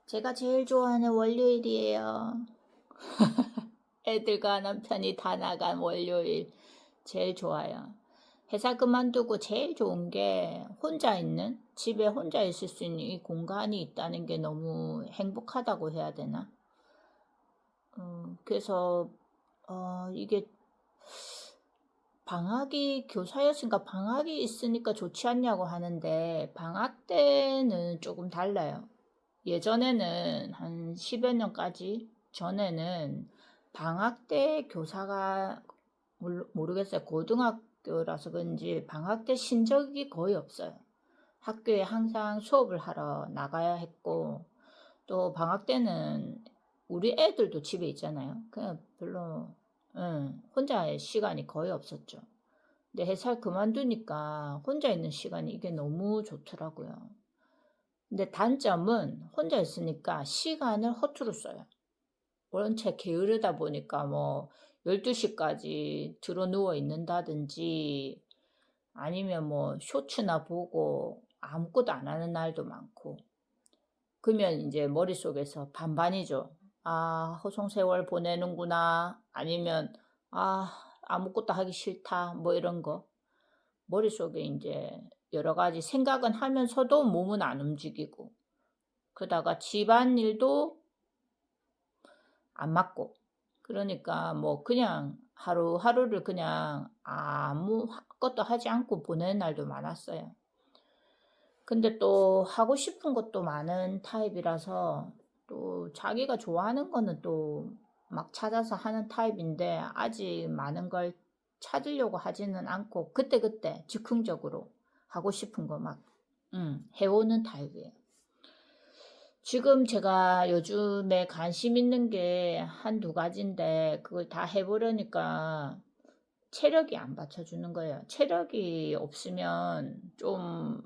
제가 제일 좋아하는 월요일이에요. 애들과 남편이 다 나간 월요일 제일 좋아요. 회사 그만두고 제일 좋은 게 혼자 있는, 집에 혼자 있을 수 있는 이 공간이 있다는 게 너무 행복하다고 해야 되나? 그래서 이게 교사였으니까 방학이 있으니까 좋지 않냐고 하는데 방학 때는 조금 달라요. 예전에는 한 10여 년까지 전에는 방학 때 교사가 모르겠어요. 고등학교라서 그런지 방학 때 쉰 적이 거의 없어요. 학교에 항상 수업을 하러 나가야 했고 또 방학 때는 우리 애들도 집에 있잖아요. 그냥 별로 혼자의 시간이 거의 없었죠. 근데 회사 그만두니까 혼자 있는 시간이 이게 너무 좋더라고요. 근데 단점은 혼자 있으니까 시간을 허투루 써요. 원체 게으르다 보니까 뭐 12시까지 들어 누워 있는다든지 아니면 뭐 쇼츠나 보고 아무것도 안 하는 날도 많고 그러면 이제 머릿속에서 반반이죠. 아, 허송세월 보내는구나. 아니면 아, 아무것도 하기 싫다. 뭐 이런 거. 머릿속에 이제 여러 가지 생각은 하면서도 몸은 안 움직이고 그러다가 집안일도 안 맞고 그러니까 뭐 그냥 하루하루를 그냥 아무것도 하지 않고 보내는 날도 많았어요. 근데 또 하고 싶은 것도 많은 타입이라서 또 자기가 좋아하는 거는 또 막 찾아서 하는 타입인데 아직 많은 걸 찾으려고 하지는 않고 그때그때 즉흥적으로 하고 싶은 거 막 해오는 타입이에요. 지금 제가 요즘에 관심 있는 게 한두 가지인데 그걸 다 해보려니까 체력이 안 받쳐주는 거예요. 체력이 없으면 좀,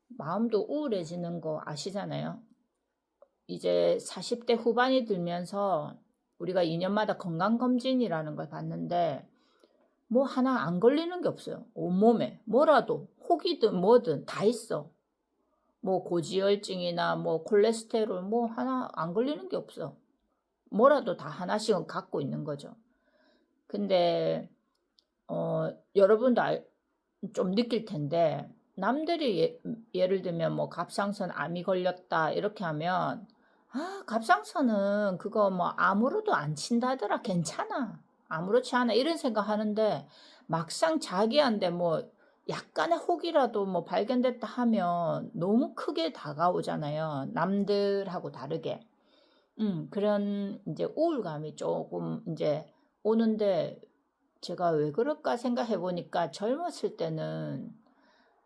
마음도 우울해지는 거 아시잖아요. 이제 40대 후반이 들면서 우리가 2년마다 건강검진이라는 걸 받는데 뭐 하나 안 걸리는 게 없어요. 온몸에 뭐라도 혹이든 뭐든 다 있어. 뭐 고지혈증이나 뭐 콜레스테롤 뭐 하나 안 걸리는 게 없어. 뭐라도 다 하나씩은 갖고 있는 거죠. 근데 여러분도 좀 느낄 텐데 남들이 예를 들면 뭐 갑상선 암이 걸렸다 이렇게 하면 아, 갑상선은 그거 뭐 암으로도 안 친다더라. 괜찮아. 아무렇지 않아. 이런 생각하는데 막상 자기한테 뭐 약간의 혹이라도 뭐 발견됐다 하면 너무 크게 다가오잖아요. 남들하고 다르게. 그런 이제 우울감이 조금 이제 오는데 제가 왜 그럴까 생각해 보니까 젊었을 때는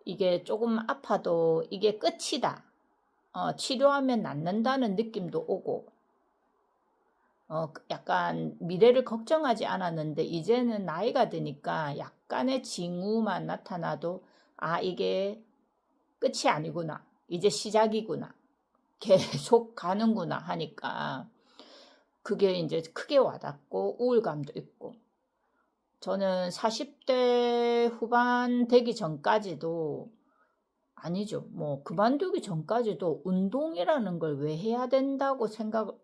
이게 조금 아파도 이게 끝이다. 치료하면 낫는다는 느낌도 오고, 약간 미래를 걱정하지 않았는데, 이제는 나이가 드니까 약간의 징후만 나타나도, 아, 이게 끝이 아니구나. 이제 시작이구나. 계속 가는구나 하니까, 그게 이제 크게 와닿고, 우울감도 있고. 저는 40대 후반 되기 전까지도 아니죠. 뭐 그만두기 전까지도 운동이라는 걸 왜 해야 된다고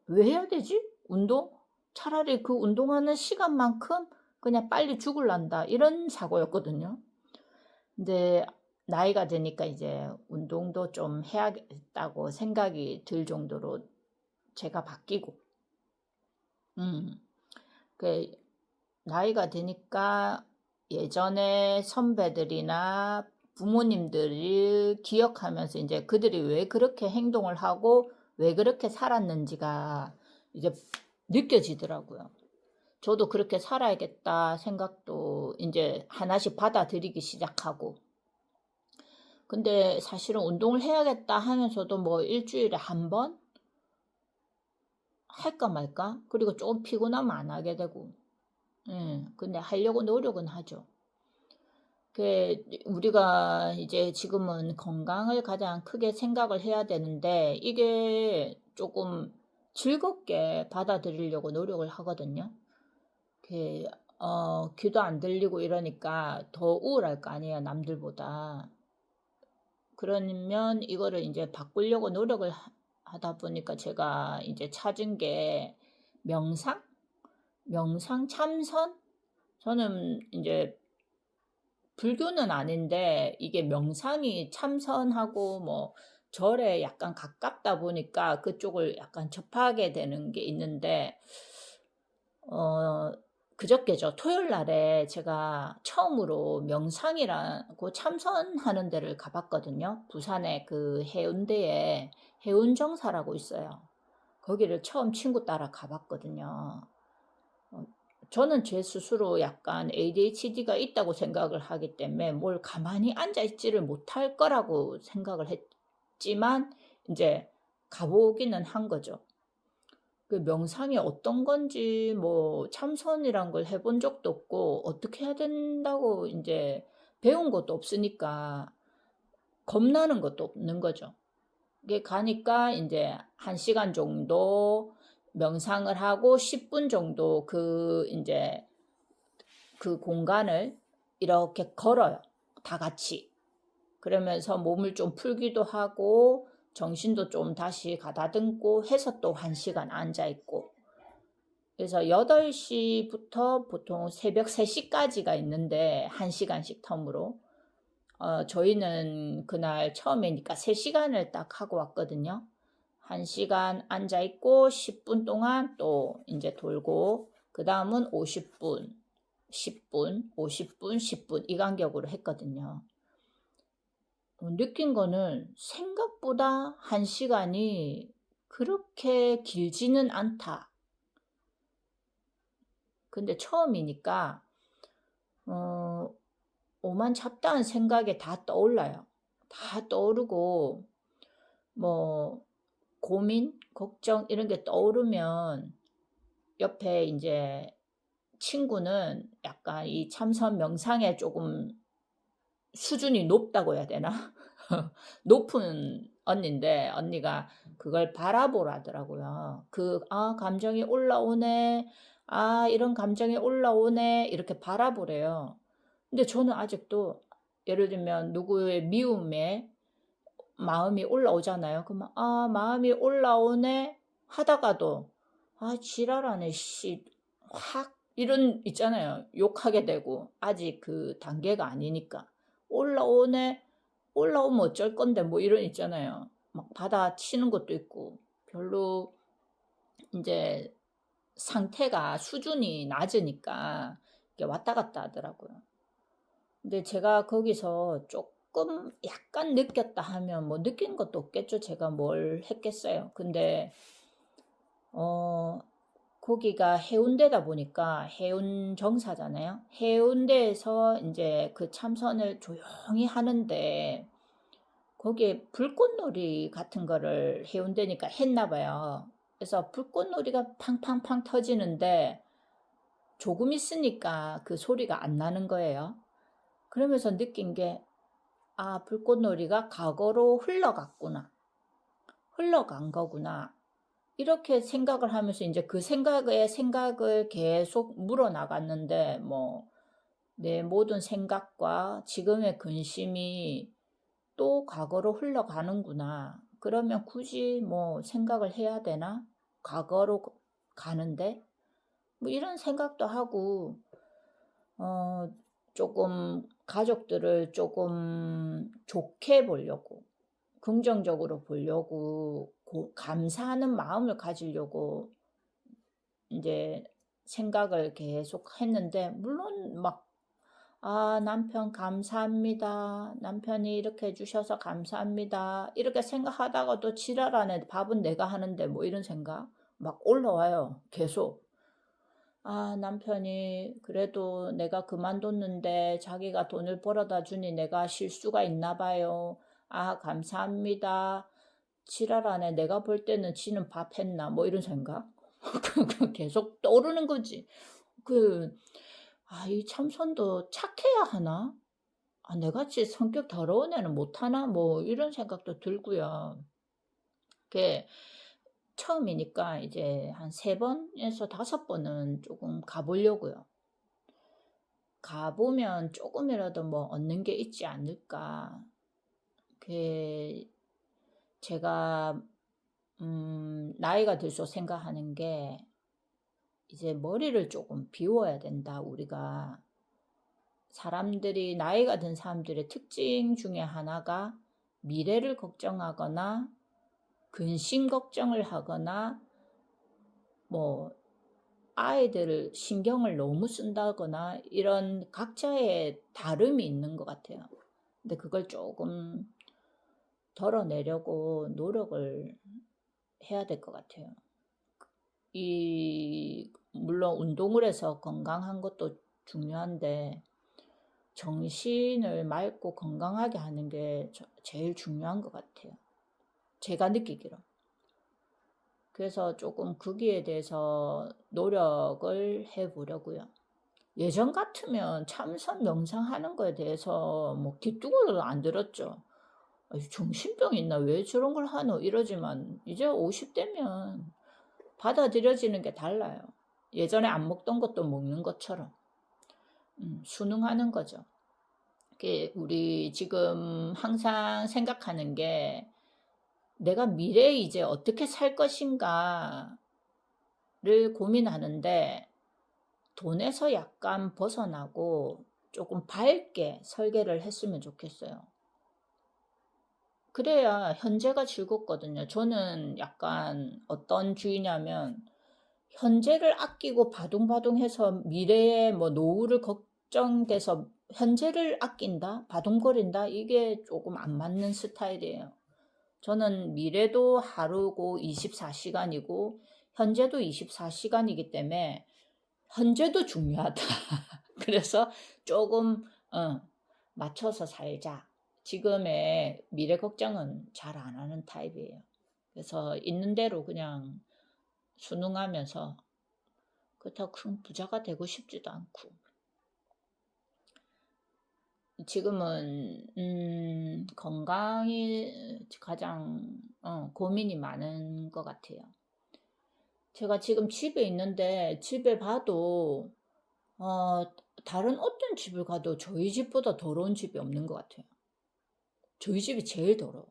왜 해야 되지? 운동? 차라리 그 운동하는 시간만큼 그냥 빨리 죽을란다. 이런 사고였거든요. 근데 나이가 드니까 이제 운동도 좀 해야겠다고 생각이 들 정도로 제가 바뀌고, 음, 그 나이가 드니까 예전에 선배들이나 부모님들을 기억하면서 이제 그들이 왜 그렇게 행동을 하고 왜 그렇게 살았는지가 이제 느껴지더라고요. 저도 그렇게 살아야겠다 생각도 이제 하나씩 받아들이기 시작하고. 근데 사실은 운동을 해야겠다 하면서도 뭐 일주일에 한 번 할까 말까? 그리고 좀 피곤하면 안 하게 되고. 근데 하려고 노력은 하죠. 우리가 이제 지금은 건강을 가장 크게 생각을 해야 되는데 이게 조금 즐겁게 받아들이려고 노력을 하거든요. 귀도 안 들리고 이러니까 더 우울할 거 아니에요, 남들보다. 그러면 이거를 이제 바꾸려고 노력을 하다 보니까 제가 이제 찾은 게 명상? 명상 참선? 저는 이제 불교는 아닌데 이게 명상이 참선하고 뭐 절에 약간 가깝다 보니까 그쪽을 약간 접하게 되는 게 있는데 어 그저께죠. 토요일 날에 제가 처음으로 명상이라고 참선하는 데를 가 봤거든요. 부산의 그 해운대에 해운정사라고 있어요. 거기를 처음 친구 따라 가 봤거든요. 어 저는 제 스스로 약간 ADHD가 있다고 생각을 하기 때문에 뭘 가만히 앉아 있지를 못할 거라고 생각을 했지만 인제 가 보기는 한 거죠. 그 명상이 어떤 건지 뭐 참선이란 걸 해본 적도 없고 어떻게 해야 된다고 인제 배운 것도 없으니까 겁나는 것도 없는 거죠. 이게 가니까 인제 1 시간 정도 명상을 하고 10분 정도 그 인제 그 공간을 이렇게 걸어요, 다 같이. 그러면서 몸을 좀 풀기도 하고 정신도 좀 다시 가다듬고 해서 또 1 시간 앉아 있고. 그래서 8시 부터 보통 새벽 3시 까지가 있는데 1 시간씩 텀으로. 저희는 그날 처음이니까 3 시간을 딱 하고 왔거든요. 1 시간 앉아 있고 10분 동안 또 인제 돌고 그다음은 50 분, 10 분, 50 분, 10분 이 간격으로 했거든요. 느낀 거는 생각보다 1 시간이 그렇게 길지는 않다. 근데 처음이니까 어 오만잡다한 생각이 다 떠올라요. 다 떠오르고 뭐 고민, 걱정 이런 게 떠오르면 옆에 인제 친구는 약간 이 참선 명상에 쪼금 수준이 높다고 해야 되나? 높은 언니인데 언니가 그걸 바라보라더라고요. 그 '아 감정이 올라오네. 아 이런 감정이 올라오네.' 이렇게 바라보래요. 근데 저는 아직도 예를 들면 누구의 미움에 마음이 올라오잖아요. 그러면 '아 마음이 올라오네.' 하다가도 '아 지랄하네 씨.' 확 이런 있잖아요. 욕하게 되고 아직 그 단계가 아니니까. '올라오네. 올라오면 어쩔 건데.' 뭐 이런 있잖아요. 막 받아치는 것도 있고 별로 인제 상태가 수준이 낮으니까 이게 왔다 갔다 하더라고요. 근데 제가 거기서 쪼끔 약간 느꼈다 하면 뭐 느낀 것도 없겠죠. 제가 뭘 했겠어요. 근데 어 거기가 해운대다 보니까 해운 정사잖아요. 해운대에서 인제 그 참선을 조용히 하는데 거기에 불꽃놀이 같은 거를 해운대니까 했나 봐요. 그래서 불꽃놀이가 팡팡팡 터지는데 조금 있으니까 그 소리가 안 나는 거예요. 그러면서 느낀 게 '아 불꽃놀이가 과거로 흘러갔구나. 흘러간 거구나.' 이렇게 생각을 하면서 인제 그 생각에 생각을 계속 물어 나갔는데 뭐 '내 모든 생각과 지금의 근심이 또 과거로 흘러가는구나. 그러면 굳이 뭐 생각을 해야 되나? 과거로 가는데?' 뭐 이런 생각도 하고 어 쪼끔 가족들을 쪼금 좋게 보려고 긍정적으로 보려고 감사하는 마음을 가지려고 인제 생각을 계속 했는데 물론 막 '아 남편 감사합니다. 남편이 이렇게 해 주셔서 감사합니다.' 이렇게 생각하다가도 '지랄하네. 밥은 내가 하는데.' 뭐 이런 생각 막 올라와요 계속. '아 남편이 그래도 내가 그만뒀는데 자기가 돈을 벌어다 주니 내가 실수가 있나 봐요. 아 감사합니다. 지랄하네. 내가 볼 때는 지는 밥 했나.' 뭐 이런 생각. 그 계속 떠오르는 거지. 그 '아 이 참선도 착해야 하나? 아 내같이 성격 더러운 애는 못하나?' 뭐 이런 생각도 들고요. 그게 처음이니까 이제 한 3 번에서 5 번은 쪼금 가 보려고요. 가 보면 쪼금이라도 뭐 얻는 게 있지 않을까. 그 제가 나이가 들수록 생각하는 게 이제 '머리를 조금 비워야 된다, 우리가.' 사람들이 나이가 든 사람들의 특징 중에 하나가 미래를 걱정하거나 근심 걱정을 하거나 뭐 아이들을 신경을 너무 쓴다거나 이런 각자의 다름이 있는 것 같아요. 근데 그걸 조금 덜어내려고 노력을 해야 될 것 같아요. 물론 운동을 해서 건강한 것도 중요한데 정신을 맑고 건강하게 하는 게 제일 중요한 것 같아요. 제가 느끼기로. 그래서 조금 거기에 대해서 노력을 해 보려고요. 예전 같으면 참선 명상하는 거에 대해서 뭐 귀뚜그를 안 들었죠. '정신병 있나? 왜 저런 걸 하노?' 이러지만 이제 50 대면 받아들여지는 게 달라요. 예전에 안 먹던 것도 먹는 것처럼 순응하는 거죠. 우리 지금 항상 생각하는 게 '내가 미래에 이제 어떻게 살 것인가.'를 고민하는데 돈에서 약간 벗어나고 조금 밝게 설계를 했으면 좋겠어요. 그래야 현재가 즐겁거든요. 저는 약간 어떤 주의냐면 현재를 아끼고 바둥바둥해서 미래의 뭐 노후를 걱정돼서 현재를 아낀다, 바둥거린다, 이게 조금 안 맞는 스타일이에요. 저는 미래도 하루고 24시간이고 현재도 24시간이기 때문에 현재도 중요하다. 그래서 조금 맞춰서 살자. 지금의 미래 걱정은 잘 안 하는 타입이에요. 그래서 있는 대로 그냥 순응하면서 그렇다고 큰 부자가 되고 싶지도 않고. 지금은 건강이 가장 고민이 많은 것 같아요. 제가 지금 집에 있는데 집에 봐도 어 다른 어떤 집을 가도 저희 집보다 더러운 집이 없는 것 같아요. 저희 집이 제일 더러워.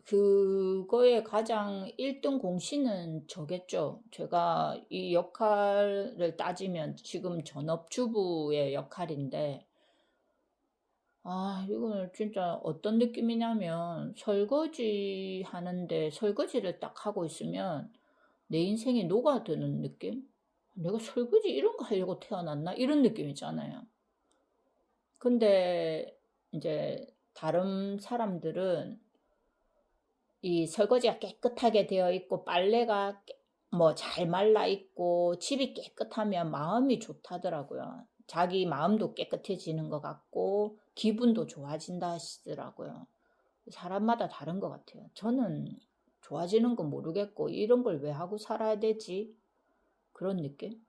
그거에 가장 1등 공신은 저겠죠. 제가 이 역할을 따지면 지금 전업주부의 역할인데 이거는 진짜 어떤 느낌이냐면 설거지하는데 설거지를 딱 하고 있으면 내 인생이 녹아드는 느낌? '내가 설거지 이런 거 하려고 태어났나?' 이런 느낌 있잖아요. 근데 인제 다른 사람들은 이 설거지가 깨끗하게 되어 있고 빨래가 뭐 잘 말라 있고 집이 깨끗하면 마음이 좋다더라고요. 자기 마음도 깨끗해지는 것 같고 기분도 좋아진다 하시더라고요. 사람마다 다른 것 같아요. 저는 좋아지는 건 모르겠고 '이런 걸 왜 하고 살아야 되지?' 그런 느낌?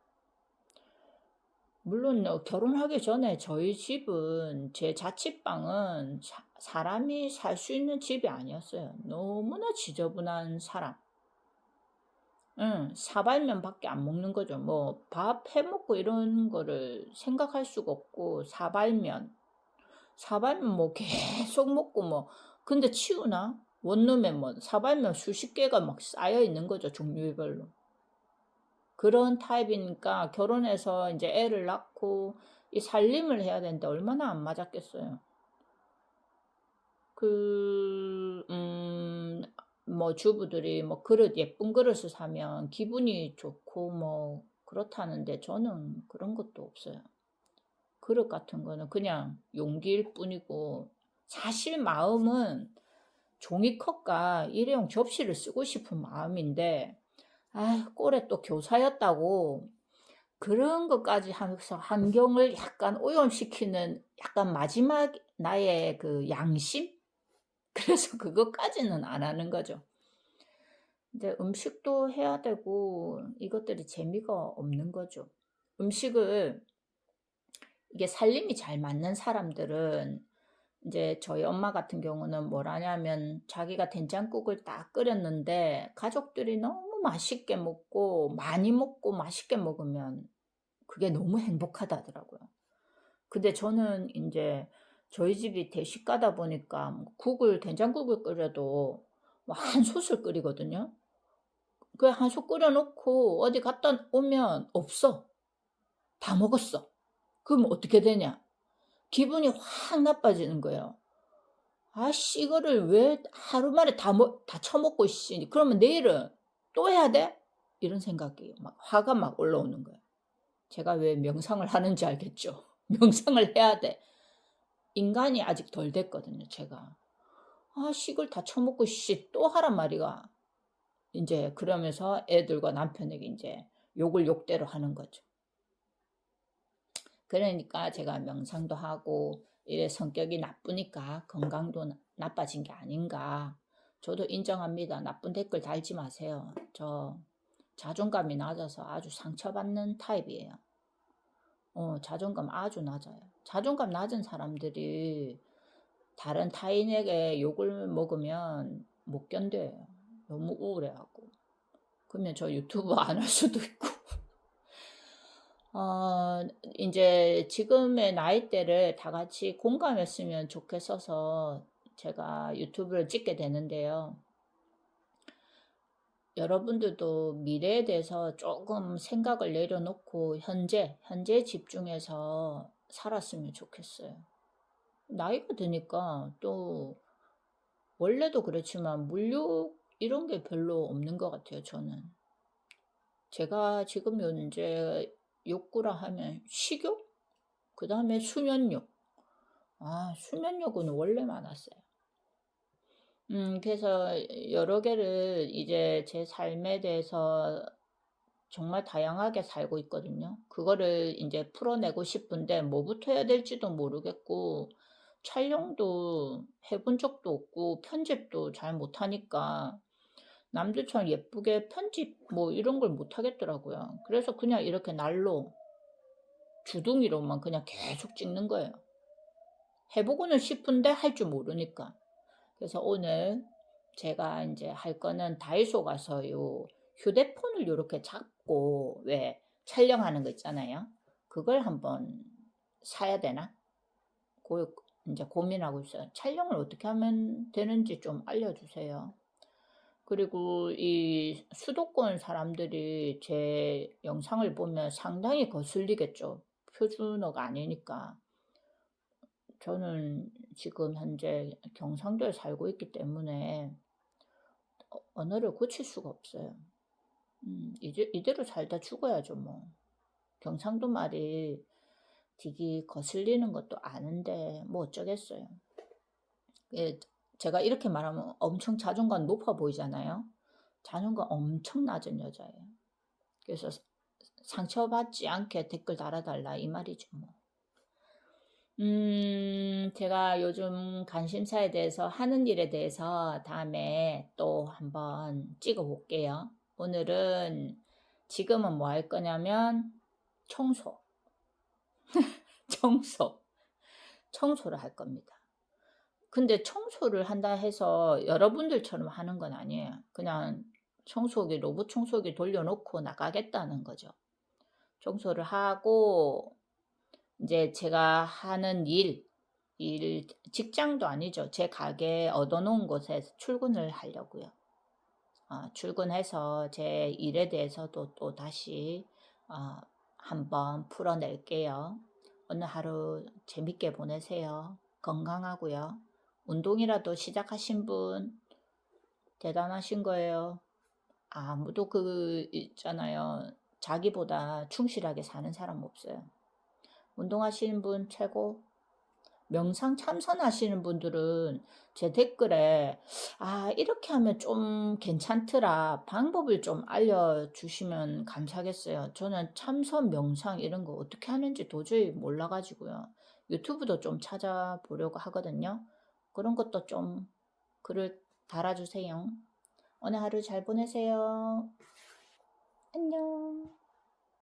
물론 결혼하기 전에 저희 집은 제 자취방은 사람이 살 수 있는 집이 아니었어요. 너무나 지저분한 사람. 응, 사발면밖에 안 먹는 거죠. 뭐 밥 해 먹고 이런 거를 생각할 수가 없고 사발면 뭐 계속 먹고 뭐 근데 치우나? 원룸에 뭐 사발면 수십 개가 막 쌓여 있는 거죠, 종류별로. 그런 타입이니까 결혼해서 이제 애를 낳고 이 살림을 해야 되는데 얼마나 안 맞았겠어요. 뭐 주부들이 뭐 그릇 예쁜 그릇을 사면 기분이 좋고 뭐 그렇다는데 저는 그런 것도 없어요. 그릇 같은 거는 그냥 용기일 뿐이고 사실 마음은 종이컵과 일회용 접시를 쓰고 싶은 마음인데 꼴에 또 교사였다고 그런 것까지 하면서 환경을 약간 오염시키는 약간 마지막 나의 그 양심? 그래서 그것까지는 안 하는 거죠. 근데 음식도 해야 되고 이것들이 재미가 없는 거죠. 음식을 이게 살림이 잘 맞는 사람들은 이제 저희 엄마 같은 경우는 뭘 하냐면 자기가 된장국을 딱 끓였는데 가족들이 너무 맛있게 먹고 많이 먹고 맛있게 먹으면 그게 너무 행복하다더라고요. 근데 저는 인제 저희 집이 대식가다 보니까 뭐 국을 된장국을 끓여도 뭐 한 솥을 끓이거든요. 그 한 솥 끓여 놓고 어디 갔다 오면 없어. 다 먹었어. 그럼 어떻게 되냐? 기분이 확 나빠지는 거예요. '아씨 이거를 왜 하루 만에 다 처먹고 씨 그러면 내일은 또 해야 돼?' 이런 생각이 막 화가 막 올라오는 거예요. 제가 왜 명상을 하는지 알겠죠? 명상을 해야 돼. 인간이 아직 덜 됐거든요 제가. '아씨 이걸 다 처먹고 씨 또 하란 말이가.' 인제 그러면서 애들과 남편에게 인제 욕을 욕대로 하는 거죠. 그러니까 제가 명상도 하고 이래 성격이 나쁘니까 건강도 나빠진 게 아닌가. 저도 인정합니다. 나쁜 댓글 달지 마세요. 저 자존감이 낮아서 아주 상처받는 타입이에요. 자존감 아주 낮아요. 자존감 낮은 사람들이 다른 타인에게 욕을 먹으면 못 견뎌요. 너무 우울해하고. 그러면 저 유튜브 안 할 수도 있고. 인제 지금의 나이대를 다 같이 공감했으면 좋겠어서 제가 유튜브를 찍게 되는데요. 여러분들도 미래에 대해서 쪼금 생각을 내려놓고 현재 집중해서 살았으면 좋겠어요. 나이가 드니까 또 원래도 그렇지만 물욕 이런 게 별로 없는 것 같아요 저는. 제가 지금 현재 욕구라 하면 식욕? 그다음에 수면욕. 수면욕은 원래 많았어요. 그래서 여러 개를 이제 제 삶에 대해서 정말 다양하게 살고 있거든요. 그거를 인제 풀어내고 싶은데 뭐부터 해야 될지도 모르겠고 촬영도 해본 적도 없고 편집도 잘 못하니까 남들처럼 예쁘게 편집 뭐 이런 걸 못하겠더라고요. 그래서 그냥 이렇게 날로 주둥이로만 그냥 계속 찍는 거예요. 해 보고는 싶은데 할 줄 모르니까. 그래서 오늘 제가 인제 할 거는 다이소 가서 휴대폰을 요렇게 잡고 왜 촬영하는 거 있잖아요. 그걸 한번 사야 되나? 고 인제 고민하고 있어요. 촬영을 어떻게 하면 되는지 좀 알려주세요. 그리고 이 수도권 사람들이 제 영상을 보면 상당히 거슬리겠죠. 표준어가 아니니까. 저는 지금 현재 경상도에 살고 있기 때문에 언어를 고칠 수가 없어요. 이대로 살다 죽어야죠 뭐. 경상도 말이 되게 거슬리는 것도 아는데 뭐 어쩌겠어요. 예, 제가 이렇게 말하면 엄청 자존감 높아 보이잖아요. 자존감 엄청 낮은 여자예요. 그래서 상처받지 않게 댓글 달아달라 이 말이죠 뭐. 제가 요즘 관심사에 대해서 하는 일에 대해서 다음에 또 한번 찍어 볼게요. 오늘은 지금은 뭐 할 거냐면 청소, 청소, 청소를 할 겁니다. 근데 청소를 한다 해서 여러분들처럼 하는 건 아니에요. 그냥 청소기, 로봇 청소기 돌려놓고 나가겠다는 거죠. 청소를 하고 이제 제가 하는 직장도 아니죠. 제 가게 얻어놓은 곳에 출근을 하려고요. 출근해서 제 일에 대해서도 또 다시 어, 한번 풀어낼게요. 오늘 하루 재밌게 보내세요. 건강하고요. 운동이라도 시작하신 분 대단하신 거예요. 아무도 있잖아요. 자기보다 충실하게 사는 사람 없어요. 운동하시는 분 최고. 명상 참선하시는 분들은 제 댓글에 이렇게 하면 좀 괜찮더라. 방법을 좀 알려주시면 감사하겠어요. 저는 참선, 명상 이런 거 어떻게 하는지 도저히 몰라가지고요. 유튜브도 좀 찾아보려고 하거든요. 그런 것도 좀 글을 달아주세요. 오늘 하루 잘 보내세요. 안녕.